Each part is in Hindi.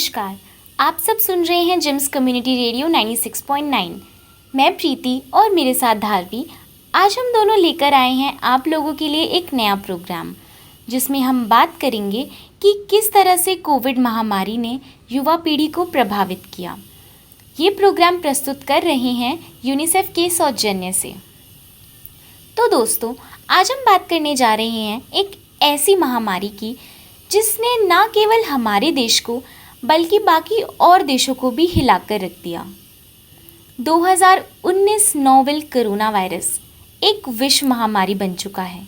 नमस्कार। आप सब सुन रहे हैं जिम्स कम्युनिटी रेडियो 96.9। मैं प्रीति और मेरे साथ धारवी। आज हम दोनों लेकर आए हैं आप लोगों के लिए एक नया प्रोग्राम, जिसमें हम बात करेंगे कि किस तरह से कोविड महामारी ने युवा पीढ़ी को प्रभावित किया। ये प्रोग्राम प्रस्तुत कर रहे हैं यूनिसेफ के सौजन्य से। तो दोस्तों, आज हम बात करने जा रहे हैं एक ऐसी महामारी की जिसने न केवल हमारे देश को बल्कि बाकी और देशों को भी हिलाकर रख दिया। 2019 नोवेल कोरोना वायरस एक विश्व महामारी बन चुका है।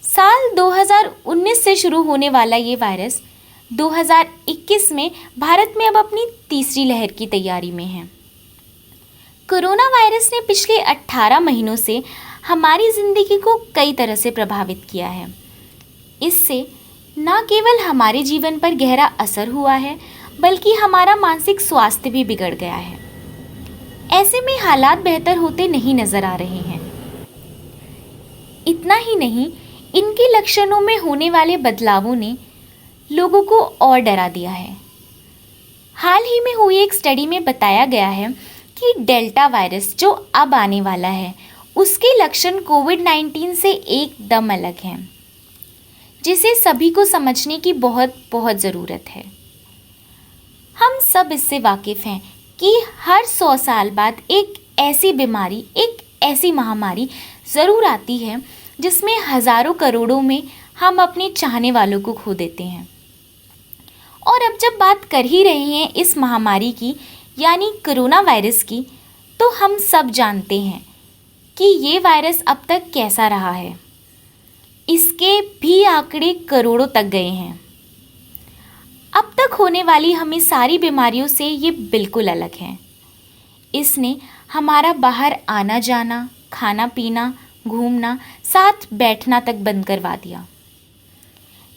साल 2019 से शुरू होने वाला ये वायरस 2021 में भारत में अब अपनी तीसरी लहर की तैयारी में है। कोरोना वायरस ने पिछले 18 महीनों से हमारी ज़िंदगी को कई तरह से प्रभावित किया है। इससे न केवल हमारे जीवन पर गहरा असर हुआ है, बल्कि हमारा मानसिक स्वास्थ्य भी बिगड़ गया है। ऐसे में हालात बेहतर होते नहीं नजर आ रहे हैं। इतना ही नहीं, इनके लक्षणों में होने वाले बदलावों ने लोगों को और डरा दिया है। हाल ही में हुई एक स्टडी में बताया गया है कि डेल्टा वायरस जो अब आने वाला है, उसके लक्षण कोविड-19 से एकदम अलग हैं, जिसे सभी को समझने की बहुत ज़रूरत है। हम सब इससे वाकिफ़ हैं कि हर 100 साल बाद एक ऐसी बीमारी, एक ऐसी महामारी ज़रूर आती है जिसमें हज़ारों करोड़ों में हम अपने चाहने वालों को खो देते हैं। और अब जब बात कर ही रहे हैं इस महामारी की, यानी कोरोना वायरस की, तो हम सब जानते हैं कि ये वायरस अब तक कैसा रहा है। इसके भी आंकड़े करोड़ों तक गए हैं। अब तक होने वाली हमें सारी बीमारियों से ये बिल्कुल अलग है। इसने हमारा बाहर आना जाना, खाना पीना, घूमना, साथ बैठना तक बंद करवा दिया।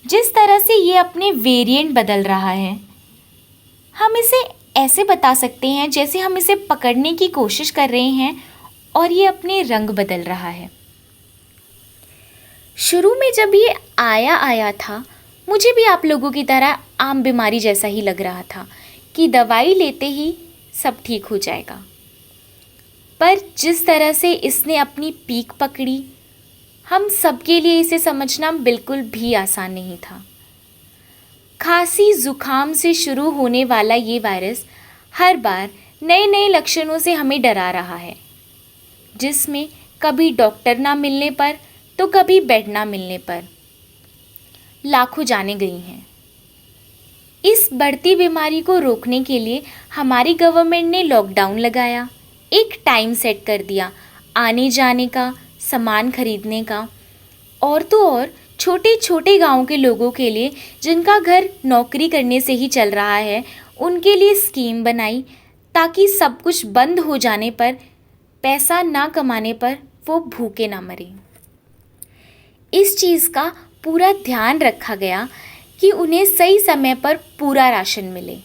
जिस तरह से ये अपने वेरिएंट बदल रहा है, हम इसे ऐसे बता सकते हैं जैसे हम इसे पकड़ने की कोशिश कर रहे हैं और ये अपने रंग बदल रहा है। शुरू में जब ये आया था, मुझे भी आप लोगों की तरह आम बीमारी जैसा ही लग रहा था कि दवाई लेते ही सब ठीक हो जाएगा। पर जिस तरह से इसने अपनी पीक पकड़ी, हम सबके लिए इसे समझना बिल्कुल भी आसान नहीं था। खांसी जुकाम से शुरू होने वाला ये वायरस हर बार नए नए लक्षणों से हमें डरा रहा है, जिसमें कभी डॉक्टर ना मिलने पर तो कभी बेड ना मिलने पर लाखों जानें गई हैं। इस बढ़ती बीमारी को रोकने के लिए हमारी गवर्नमेंट ने लॉकडाउन लगाया, एक टाइम सेट कर दिया आने जाने का, सामान खरीदने का, और तो और छोटे छोटे गांव के लोगों के लिए जिनका घर नौकरी करने से ही चल रहा है, उनके लिए स्कीम बनाई ताकि सब कुछ बंद हो जाने पर, पैसा ना कमाने पर वो भूखे ना मरे। इस चीज़ का पूरा ध्यान रखा गया कि उन्हें सही समय पर पूरा राशन मिले।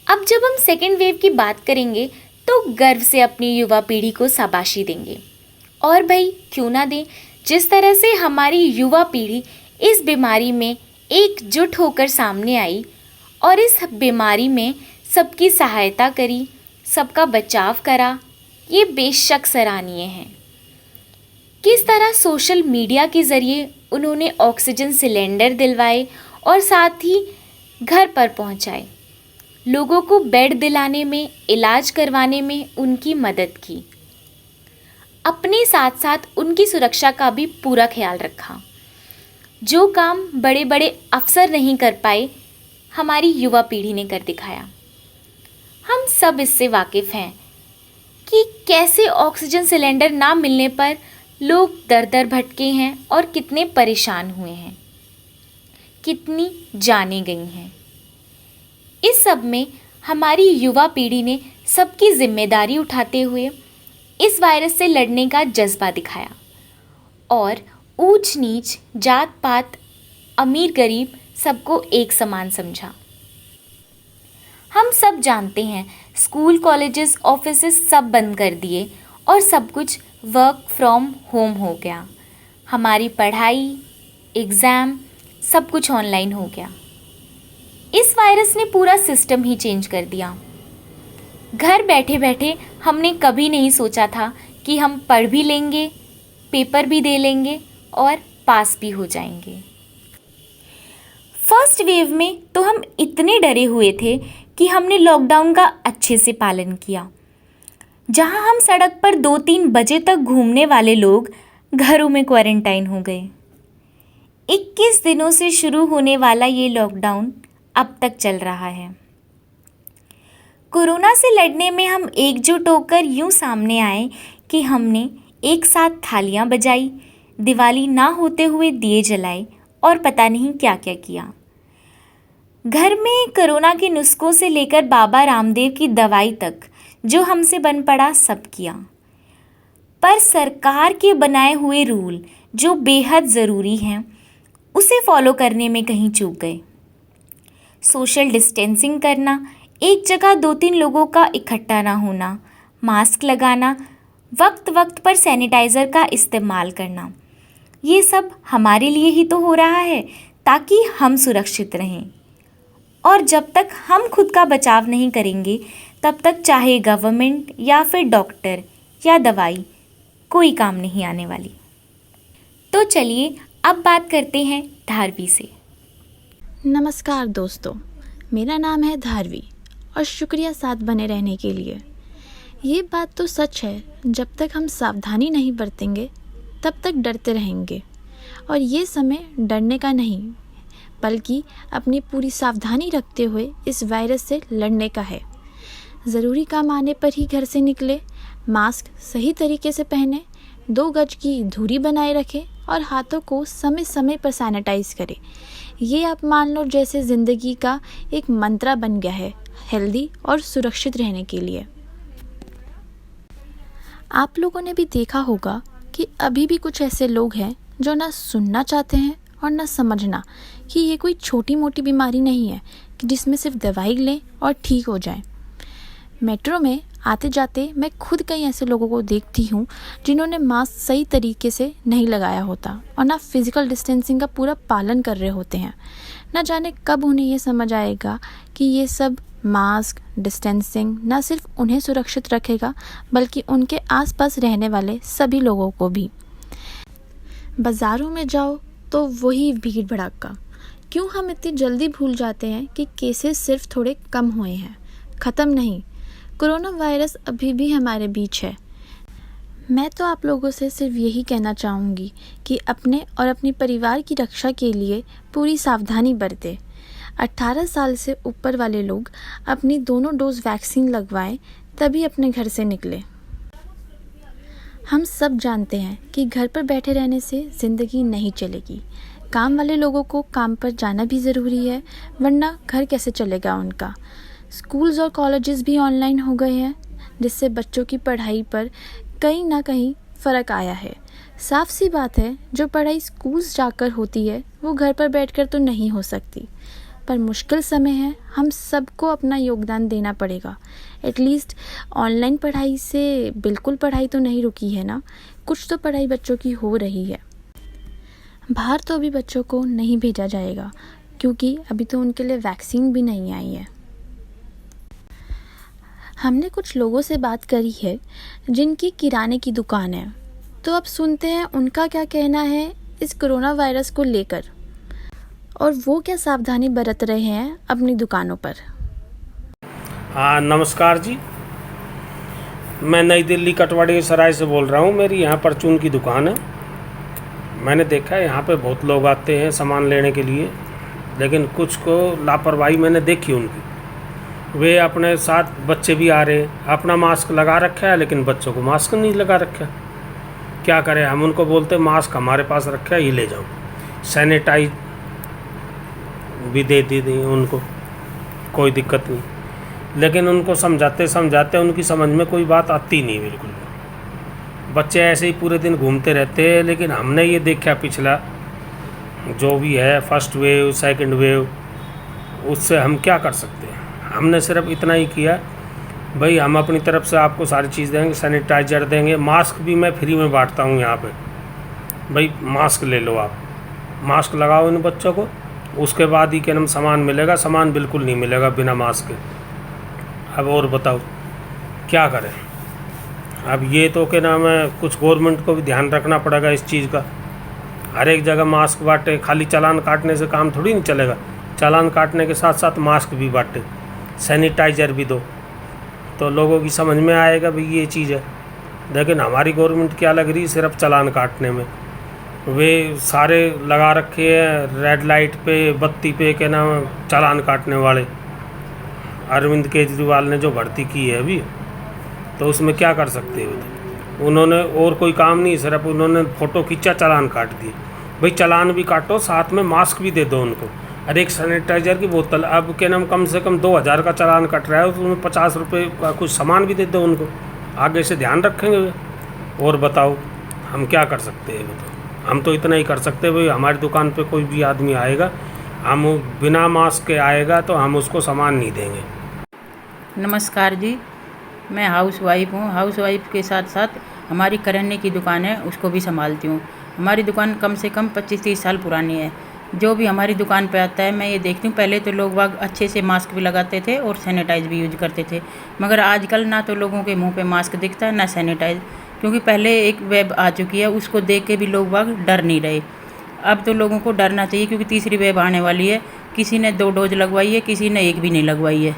अब जब हम सेकेंड वेव की बात करेंगे तो गर्व से अपनी युवा पीढ़ी को शाबाशी देंगे। और भाई क्यों ना दें, जिस तरह से हमारी युवा पीढ़ी इस बीमारी में एकजुट होकर सामने आई और इस बीमारी में सबकी सहायता करी, सबका बचाव करा, ये बेशक सराहनीय है। किस तरह सोशल मीडिया के ज़रिए उन्होंने ऑक्सीजन सिलेंडर दिलवाए और साथ ही घर पर पहुंचाए, लोगों को बेड दिलाने में, इलाज करवाने में उनकी मदद की। अपने साथ साथ उनकी सुरक्षा का भी पूरा ख्याल रखा। जो काम बड़े बड़े अफसर नहीं कर पाए, हमारी युवा पीढ़ी ने कर दिखाया। हम सब इससे वाकिफ़ हैं कि कैसे ऑक्सीजन सिलेंडर ना मिलने पर लोग दर दर भटके हैं और कितने परेशान हुए हैं, कितनी जानें गई हैं। इस सब में हमारी युवा पीढ़ी ने सबकी जिम्मेदारी उठाते हुए इस वायरस से लड़ने का जज्बा दिखाया और ऊंच नीच, जात पात, अमीर गरीब सबको एक समान समझा। हम सब जानते हैं, स्कूल, कॉलेजेस, ऑफिसेस सब बंद कर दिए और सब कुछ वर्क फ्रॉम होम हो गया। हमारी पढ़ाई, एग्ज़ाम सब कुछ ऑनलाइन हो गया। इस वायरस ने पूरा सिस्टम ही चेंज कर दिया। घर बैठे बैठे हमने कभी नहीं सोचा था कि हम पढ़ भी लेंगे, पेपर भी दे लेंगे और पास भी हो जाएंगे। फर्स्ट वेव में तो हम इतने डरे हुए थे कि हमने लॉकडाउन का अच्छे से पालन किया। जहां हम सड़क पर 2-3 बजे तक घूमने वाले लोग घरों में क्वारंटाइन हो गए। 21 दिनों से शुरू होने वाला ये लॉकडाउन अब तक चल रहा है। कोरोना से लड़ने में हम एकजुट होकर यूं सामने आए कि हमने एक साथ थालियां बजाई, दिवाली ना होते हुए दिए जलाए और पता नहीं क्या क्या किया। घर में कोरोना के नुस्खों से लेकर बाबा रामदेव की दवाई तक जो हमसे बन पड़ा सब किया। पर सरकार के बनाए हुए रूल जो बेहद ज़रूरी हैं उसे फॉलो करने में कहीं चूक गए। सोशल डिस्टेंसिंग करना, एक जगह 2-3 लोगों का इकट्ठा ना होना, मास्क लगाना, वक्त वक्त पर सैनिटाइज़र का इस्तेमाल करना, ये सब हमारे लिए ही तो हो रहा है ताकि हम सुरक्षित रहें। और जब तक हम खुद का बचाव नहीं करेंगे तब तक चाहे गवर्नमेंट या फिर डॉक्टर या दवाई कोई काम नहीं आने वाली। तो चलिए अब बात करते हैं धारवी से। नमस्कार दोस्तों, मेरा नाम है धारवी और शुक्रिया साथ बने रहने के लिए। ये बात तो सच है, जब तक हम सावधानी नहीं बरतेंगे तब तक डरते रहेंगे। और ये समय डरने का नहीं बल्कि अपनी पूरी सावधानी रखते हुए इस वायरस से लड़ने का है। ज़रूरी काम आने पर ही घर से निकले, मास्क सही तरीके से पहने, 2 गज की दूरी बनाए रखें और हाथों को समय समय पर सैनिटाइज करें। ये आप मान लो जैसे ज़िंदगी का एक मंत्र बन गया है हेल्दी और सुरक्षित रहने के लिए। आप लोगों ने भी देखा होगा कि अभी भी कुछ ऐसे लोग हैं जो ना सुनना चाहते हैं और ना समझना कि ये कोई छोटी मोटी बीमारी नहीं है कि जिसमें सिर्फ दवाई लें और ठीक हो जाए। मेट्रो में आते जाते मैं खुद कई ऐसे लोगों को देखती हूँ जिन्होंने मास्क सही तरीके से नहीं लगाया होता और ना फिज़िकल डिस्टेंसिंग का पूरा पालन कर रहे होते हैं। ना जाने कब उन्हें ये समझ आएगा कि ये सब मास्क डिस्टेंसिंग ना सिर्फ उन्हें सुरक्षित रखेगा बल्कि उनके आसपास रहने वाले सभी लोगों को भी। बाज़ारों में जाओ तो वही भीड़ भड़ाका। क्यों हम इतनी जल्दी भूल जाते हैं कि केसेस सिर्फ थोड़े कम हुए हैं, ख़त्म नहीं। कोरोना वायरस अभी भी हमारे बीच है। मैं तो आप लोगों से सिर्फ यही कहना चाहूँगी कि अपने और अपने परिवार की रक्षा के लिए पूरी सावधानी बरतें। 18 साल से ऊपर वाले लोग अपनी दोनों डोज वैक्सीन लगवाएं, तभी अपने घर से निकलें। हम सब जानते हैं कि घर पर बैठे रहने से ज़िंदगी नहीं चलेगी। काम वाले लोगों को काम पर जाना भी ज़रूरी है, वरना घर कैसे चलेगा उनका। स्कूल्स और कॉलेजेस भी ऑनलाइन हो गए हैं, जिससे बच्चों की पढ़ाई पर कहीं ना कहीं फ़र्क आया है। साफ सी बात है, जो पढ़ाई स्कूल्स जाकर होती है वो घर पर बैठकर तो नहीं हो सकती। पर मुश्किल समय है, हम सबको अपना योगदान देना पड़ेगा। एटलीस्ट ऑनलाइन पढ़ाई से बिल्कुल पढ़ाई तो नहीं रुकी है ना, कुछ तो पढ़ाई बच्चों की हो रही है। बाहर तो अभी बच्चों को नहीं भेजा जाएगा क्योंकि अभी तो उनके लिए वैक्सीन भी नहीं आई है। हमने कुछ लोगों से बात करी है जिनकी किराने की दुकान है, तो अब सुनते हैं उनका क्या कहना है इस कोरोना वायरस को लेकर और वो क्या सावधानी बरत रहे हैं अपनी दुकानों पर। नमस्कार जी, मैं नई दिल्ली कटवाड़ी सराय से बोल रहा हूँ। मेरी यहाँ परचून की दुकान है। मैंने देखा है यहाँ पे बहुत लोग आते हैं सामान लेने के लिए, लेकिन कुछ को लापरवाही मैंने देखी उनकी। वे अपने साथ बच्चे भी आ रहे, अपना मास्क लगा रखा है लेकिन बच्चों को मास्क नहीं लगा रखा। क्या करें, हम उनको बोलते मास्क हमारे पास रखा है, ये ले जाओ। सैनिटाइज भी दे दी उनको, कोई दिक्कत नहीं, लेकिन उनको समझाते समझाते उनकी समझ में कोई बात आती नहीं बिल्कुल। बच्चे ऐसे ही पूरे दिन घूमते रहते हैं। लेकिन हमने ये देखा पिछला जो भी है फर्स्ट वेव सेकंड वेव, उससे हम क्या कर सकते हैं। हमने सिर्फ इतना ही किया, भाई हम अपनी तरफ से आपको सारी चीज़ देंगे, सैनिटाइजर देंगे, मास्क भी मैं फ्री में बांटता हूँ यहाँ पे। भाई मास्क ले लो, आप मास्क लगाओ इन बच्चों को उसके बाद ही क्या नाम सामान मिलेगा, सामान बिल्कुल नहीं मिलेगा बिना मास्क के। अब और बताओ क्या करें। अब ये तो क्या नाम है, कुछ गवर्नमेंट को भी ध्यान रखना पड़ेगा इस चीज़ का। हर एक जगह मास्क बांटे, खाली चालान काटने से काम थोड़ी नहीं चलेगा। चालान काटने के साथ साथ मास्क भी बांटे, सैनिटाइज़र भी दो, तो लोगों की समझ में आएगा भाई ये चीज़ है। लेकिन हमारी गवर्नमेंट क्या लग रही है, सिर्फ चालान काटने में। वे सारे लगा रखे हैं रेड लाइट पे, बत्ती पे क्या नाम चालान काटने वाले। अरविंद केजरीवाल ने जो भर्ती की है अभी, तो उसमें क्या कर सकते हो। उन्होंने और कोई काम नहीं, सिर्फ उन्होंने फ़ोटो खींचा, चालान काट दिए। भाई चालान भी काटो, साथ में मास्क भी दे दो उनको, और एक सैनिटाइज़र की बोतल। अब क्या नाम कम से कम 2000 का चालान कट रहा है, उसमें 50 रुपये का कुछ सामान भी दे दो उनको। आगे से ध्यान रखेंगे वे। और बताओ हम क्या कर सकते हैं। बताओ, हम तो इतना ही कर सकते हैं भाई, हमारी दुकान पे कोई भी आदमी आएगा, हम बिना मास्क के आएगा तो हम उसको सामान नहीं देंगे। नमस्कार जी, मैं हाउस वाइफ हूँ। हाउस वाइफ के साथ साथ हमारी करियाने की दुकान है, उसको भी संभालती हूँ। हमारी दुकान कम से कम 25-30 साल पुरानी है। जो भी हमारी दुकान पे आता है मैं ये देखती हूँ, पहले तो लोग बाग अच्छे से मास्क भी लगाते थे और सैनिटाइज भी यूज करते थे, मगर आजकल ना तो लोगों के मुंह पे मास्क दिखता है ना सैनिटाइज, क्योंकि पहले एक वेब आ चुकी है, उसको देख के भी लोग बाग डर नहीं रहे। अब तो लोगों को डरना चाहिए, क्योंकि तीसरी वेब आने वाली है। किसी ने 2 डोज लगवाई है, किसी ने 1 भी नहीं लगवाई है।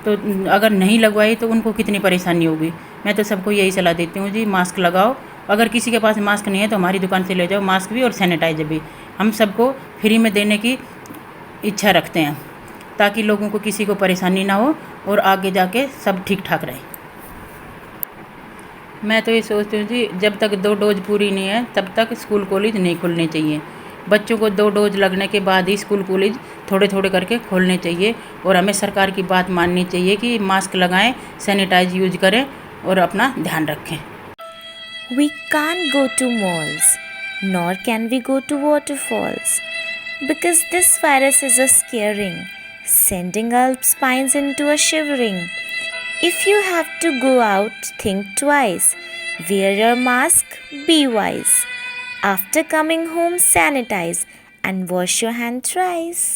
तो अगर नहीं लगवाई तो उनको कितनी परेशानी होगी। मैं तो सबको यही सलाह देती हूँ जी, मास्क लगाओ। अगर किसी के पास मास्क नहीं है तो हमारी दुकान से ले जाओ, मास्क भी और सैनिटाइजर भी। हम सबको फ्री में देने की इच्छा रखते हैं, ताकि लोगों को किसी को परेशानी ना हो और आगे जाके सब ठीक ठाक रहे। मैं तो ये सोचती हूँ जी, जब तक 2 डोज पूरी नहीं है तब तक स्कूल कॉलेज नहीं खुलने चाहिए। बच्चों को 2 डोज लगने के बाद ही स्कूल कॉलेज थोड़े थोड़े करके खोलने चाहिए। और हमें सरकार की बात माननी चाहिए कि मास्क लगाएं, सैनिटाइज यूज करें और अपना ध्यान रखें। We can't go to malls, nor can we go to waterfalls, because this virus is a scaring, sending our spines into a shivering. If you have to go out, think twice, wear your mask, be wise. After coming home, sanitize and wash your hand thrice.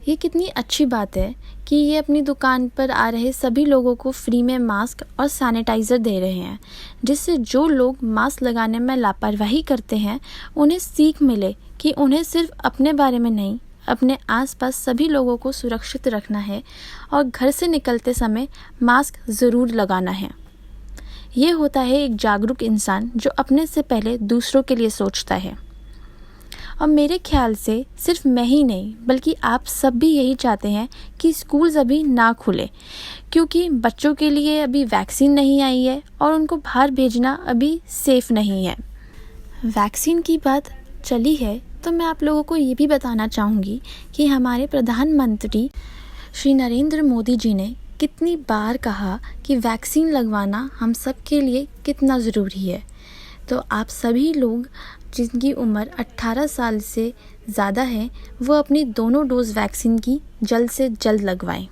ये कितनी अच्छी बात है कि ये अपनी दुकान पर आ रहे सभी लोगों को फ्री में मास्क और सैनिटाइज़र दे रहे हैं, जिससे जो लोग मास्क लगाने में लापरवाही करते हैं उन्हें सीख मिले कि उन्हें सिर्फ अपने बारे में नहीं, अपने आसपास सभी लोगों को सुरक्षित रखना है और घर से निकलते समय मास्क ज़रूर लगाना है। ये होता है एक जागरूक इंसान जो अपने से पहले दूसरों के लिए सोचता है। और मेरे ख्याल से सिर्फ मैं ही नहीं बल्कि आप सब भी यही चाहते हैं कि स्कूल्स अभी ना खुले, क्योंकि बच्चों के लिए अभी वैक्सीन नहीं आई है और उनको बाहर भेजना अभी सेफ़ नहीं है। वैक्सीन की बात चली है तो मैं आप लोगों को ये भी बताना चाहूँगी कि हमारे प्रधानमंत्री श्री नरेंद्र मोदी जी ने कितनी बार कहा कि वैक्सीन लगवाना हम सब के लिए कितना ज़रूरी है। तो आप सभी लोग जिनकी उम्र 18 साल से ज़्यादा है वो अपनी दोनों डोज वैक्सीन की जल्द से जल्द लगवाएं।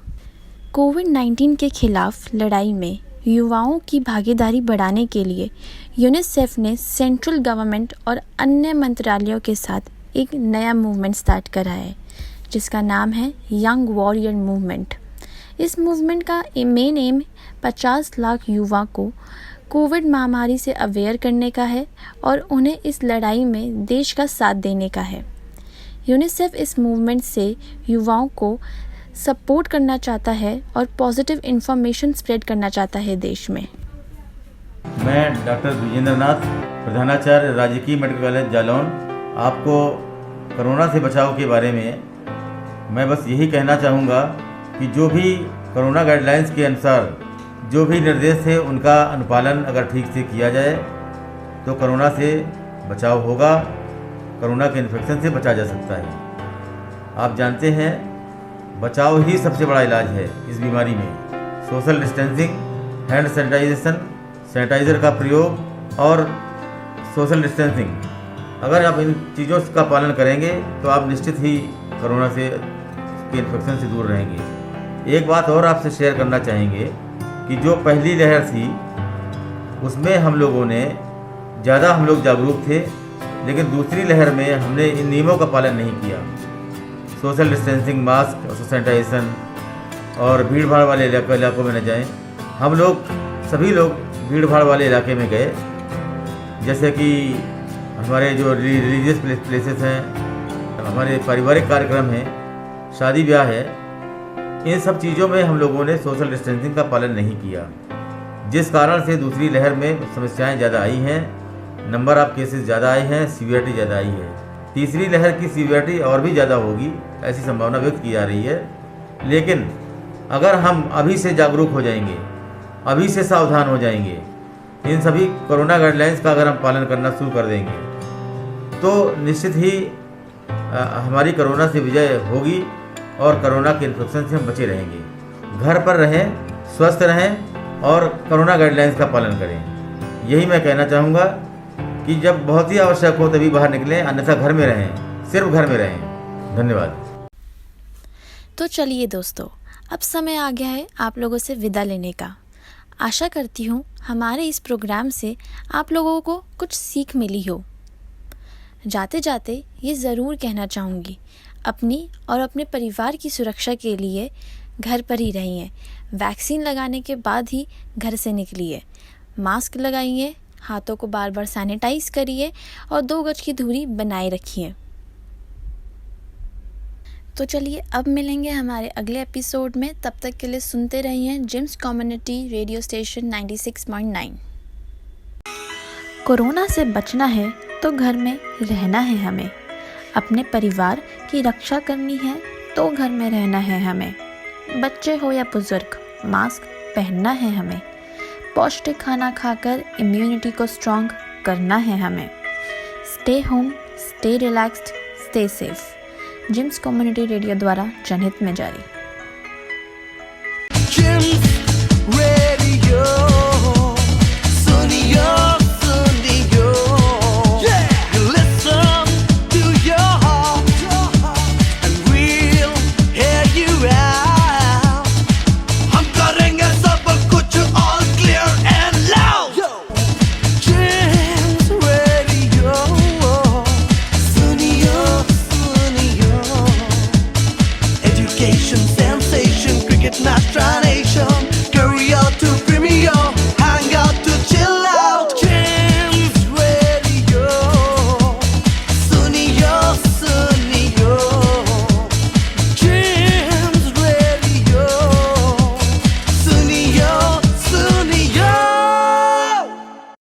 कोविड-19 के खिलाफ लड़ाई में युवाओं की भागीदारी बढ़ाने के लिए यूनिसेफ ने सेंट्रल गवर्नमेंट और अन्य मंत्रालयों के साथ एक नया मूवमेंट स्टार्ट करा है, जिसका नाम है यंग वॉरियर मूवमेंट। इस मूवमेंट का मेन एम 50 लाख युवा को कोविड महामारी से अवेयर करने का है और उन्हें इस लड़ाई में देश का साथ देने का है। यूनिसेफ इस मूवमेंट से युवाओं को सपोर्ट करना चाहता है और पॉजिटिव इन्फॉर्मेशन स्प्रेड करना चाहता है देश में। मैं डॉक्टर विजेंद्र नाथ, प्रधानाचार्य राजकीय मेडिकल कॉलेज जालौन, आपको कोरोना से बचाव के बारे में मैं बस यही कहना चाहूँगा कि जो भी कोरोना गाइडलाइंस के अनुसार जो भी निर्देश थे उनका अनुपालन अगर ठीक से किया जाए तो कोरोना से बचाव होगा, कोरोना के इन्फेक्शन से बचा जा सकता है। आप जानते हैं बचाव ही सबसे बड़ा इलाज है इस बीमारी में। Social distancing, hand sanitization, sanitizer का प्रयोग और सोशल डिस्टेंसिंग, अगर आप इन चीज़ों का पालन करेंगे तो आप निश्चित ही कोरोना से के इन्फेक्शन से दूर रहेंगे। एक बात और आपसे शेयर करना चाहेंगे कि जो पहली लहर थी उसमें हम लोग जागरूक थे, लेकिन दूसरी लहर में हमने इन नियमों का पालन नहीं किया। सोशल डिस्टेंसिंग, मास्क और सैनिटाइजेशन, और भीड़ भाड़ वाले इलाकों में न जाएं। हम लोग सभी लोग भीड़ भाड़ वाले इलाके में गए, जैसे कि हमारे जो रिलीजियस प्लेसेस हैं, हमारे पारिवारिक कार्यक्रम हैं, शादी ब्याह है, इन सब चीज़ों में हम लोगों ने सोशल डिस्टेंसिंग का पालन नहीं किया, जिस कारण से दूसरी लहर में समस्याएं ज़्यादा आई हैं, नंबर ऑफ केसेस ज़्यादा आए हैं, सीवियरिटी ज़्यादा आई है। तीसरी लहर की सीवियरिटी और भी ज़्यादा होगी, ऐसी संभावना व्यक्त की जा रही है। लेकिन अगर हम अभी से जागरूक हो जाएंगे, अभी से सावधान हो जाएंगे, इन सभी कोरोना गाइडलाइंस का अगर हम पालन करना शुरू कर देंगे, तो निश्चित ही हमारी कोरोना से विजय होगी और कोरोना के इन्फेक्शन से हम बचे रहेंगे। घर पर रहें, स्वस्थ रहें और कोरोना गाइडलाइंस का पालन करें। यही मैं कहना चाहूँगा कि जब बहुत ही आवश्यक हो तभी बाहर निकलें, अन्यथा घर में रहें, सिर्फ घर में रहें। धन्यवाद। तो चलिए दोस्तों, अब समय आ गया है आप लोगों से विदा लेने का। आशा करती हूँ हमारे इस प्रोग्राम से आप लोगों को कुछ सीख मिली हो। जाते जाते ये ज़रूर कहना चाहूँगी, अपनी और अपने परिवार की सुरक्षा के लिए घर पर ही रहिए। वैक्सीन लगाने के बाद ही घर से निकलिए। मास्क लगाइए, हाथों को बार बार सैनिटाइज करिए और 2 गज की दूरी बनाए रखिए। तो चलिए अब मिलेंगे हमारे अगले एपिसोड में। तब तक के लिए सुनते रहिए JIMS community radio station 96.9। Corona से बचना है तो घर में रहना है हमें। अपने परिवार की रक्षा करनी है तो घर में रहना है हमें। बच्चे हो या बुजुर्ग, मास्क पहनना है हमें। पौष्टिक खाना खाकर इम्यूनिटी को स्ट्रॉन्ग करना है हमें। Stay home, stay relaxed, stay safe. JIMS community radio द्वारा जनहित में जारी।